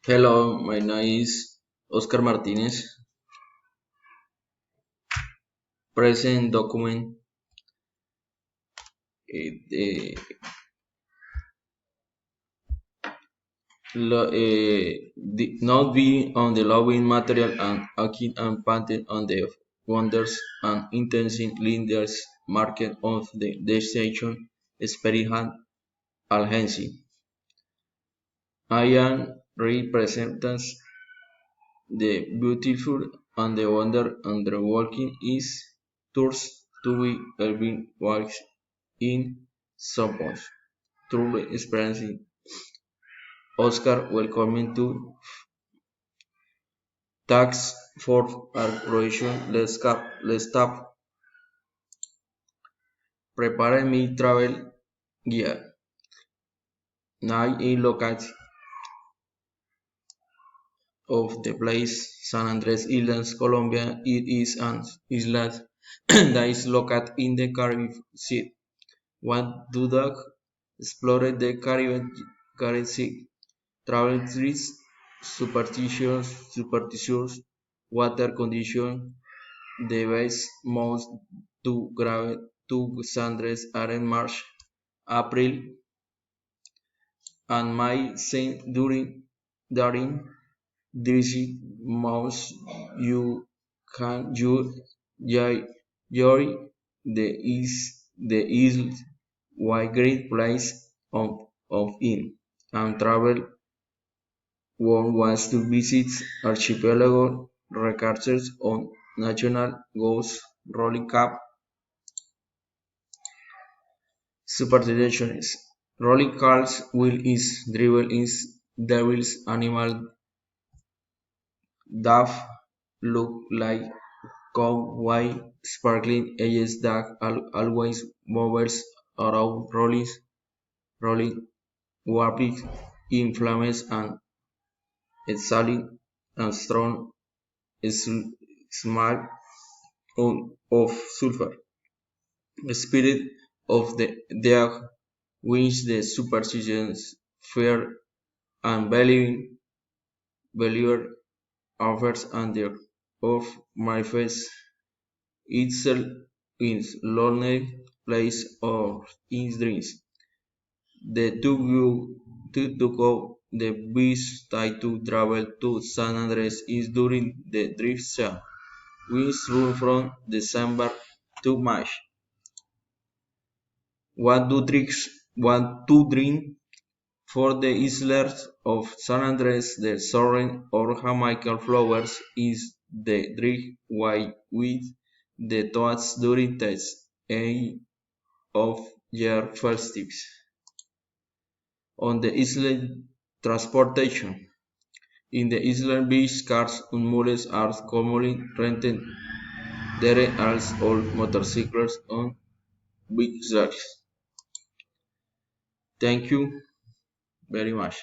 Hello, my name is Oscar Martinez. Present document eh, not be on the loving material and acting and painted on the wonders and intensive leaders market of the destination experience agency. I am represents the beautiful and the wonder and the walking is tours to be Elvin walks in suppose. Truly experiencing Oscar welcoming to tax for arbitration. Let's stop. Prepare mi travel guía. Now in location of the place San Andres Islands, Colombia. It is an island that is located in the Caribbean Sea. What do dog explore the Caribbean Sea? Travel risks, superstitions, water condition, the best months to grave to Sandres are in March, April, and May. Same during these months you can enjoy the is wide great place of in and travel one wants to visit archipelago records on national goals rolling cap superstitions. Rolling cards will is drivel is devil's animal that look like cow white sparkling edges that always moves around rolling warping in flames and exhaling and strong smell of sulfur. Spirit of the dead which the superstitions fear and believer offers under of manifest itself in lonely place or in dreams. The to go the best time to travel to San Andres is during the drift season, which run from December to March. What to drink for the islands of San Andres, the soaring or Jamaican flowers is the drink white with the thoughts during the end of year festivities. On the island transportation. In the island beach cars and mules are commonly rented. There are also motorcycles on big rides. Thank you very much.